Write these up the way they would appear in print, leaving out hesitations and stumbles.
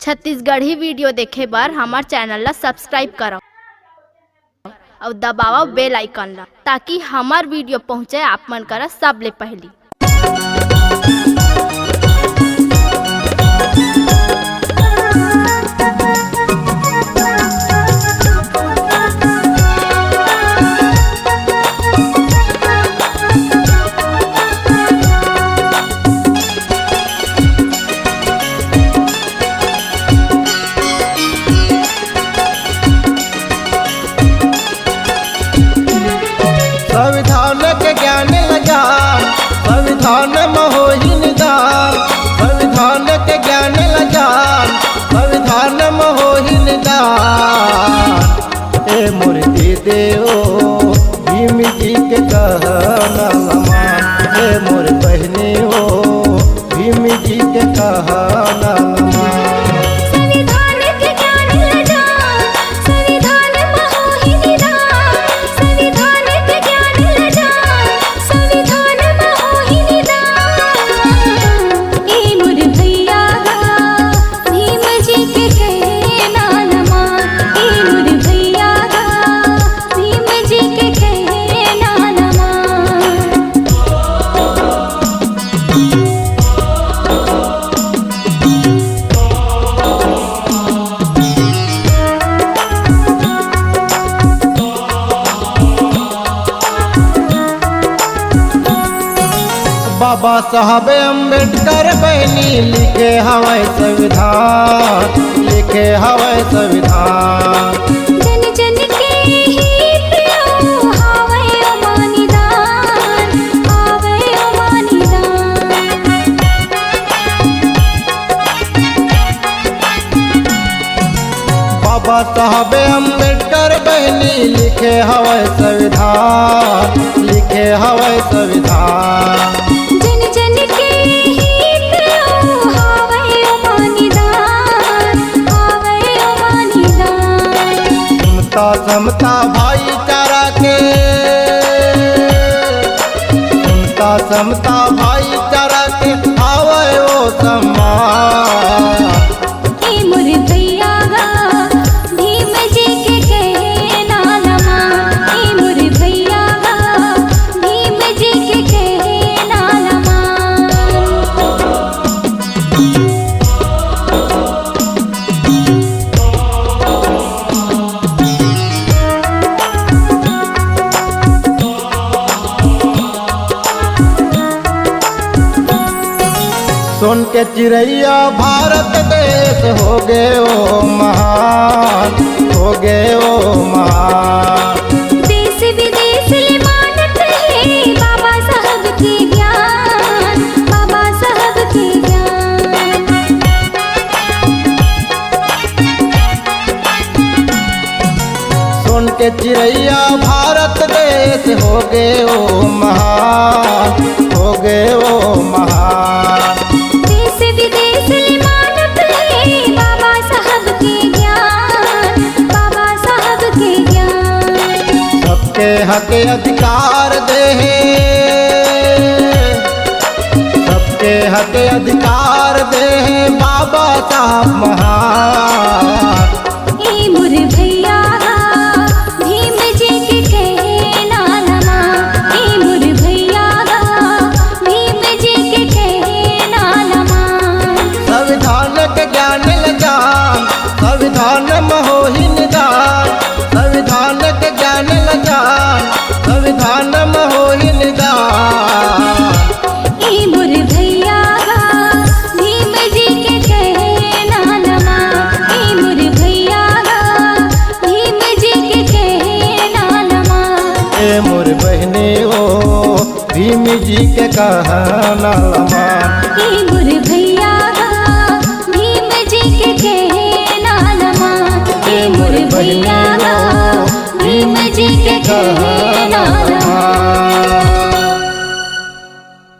Chhattisgarhi video देखे बर हमार चैनल ला सब्सक्राइब करो और दबाओ बेल आइकन ला ताकि हमार वीडियो पहुँचे आप मन करा सबले पहली। संविधान के ज्ञान लगा संविधान मोहि निदान, संविधान के ज्ञान लगा संविधान मोहि निदान। ए मूर्ति देओ भीम जी के कहना मान, ए मोर बहनी हो भीम जी के कहना मान। बाबा साहब अम्बेडकर बहनी लिखे हवाई संविधान, लिखे हवाई संविधान। जन जन के हित हवाई अमानिदान, हवाई अमानिदान। बाबा साहब अम्बेडकर बहनी लिखे हवाई संविधान, लिखे हवाई संविधान। समता भाईचारा के उनका समता भाईचारा के आवे ओ सम्मान। ए मोर भैया गा भीम जी के कहना मान, ए मोर भैया गा भीम जी के कहना मान। सुन के चिड़ैया भारत देश हो गए ओ महान, हो गए ओ महान। देश विदेश ले मानत है बाबा साहब के ज्ञान, बाबा साहब के ज्ञान। सुन के चिड़ैया भारत देश हो गए ओ महान, हो गए ओ महान। विदेश ले मानत है बाबा साहब के ज्ञान, बाबा साहब के ज्ञान। सबके हक अधिकार दे, सबके हक अधिकार दे बाबा साहब महान। ए मोर भैया भीम जी के कहना मान, ए मोर भैया भीम जी के कहना मान। संविधान के ज्ञान लगान संविधान मोहि निदान, संविधान के ज्ञान लगान संविधान मोहि निदान। ए मोर भैया भीम जी के कहना मान, ए मोर भैया भीम जी के कहना मान। ए मोर बहनी ओ भीम जी के कहना मान। ए मोर भैया भीम जी के कहना मान, ए मोर भैया भीम जी के कहना मान।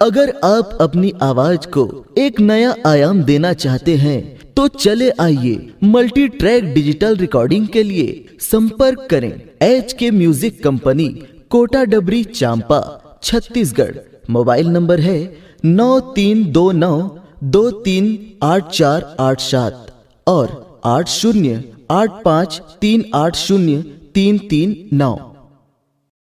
अगर आप अपनी आवाज को एक नया आयाम देना चाहते हैं तो चले आइए मल्टी ट्रैक डिजिटल रिकॉर्डिंग के लिए संपर्क करें HK म्यूजिक कंपनी, कोटा डबरी, चांपा, छत्तीसगढ़। मोबाइल नंबर है 9329238487। और 8085380339।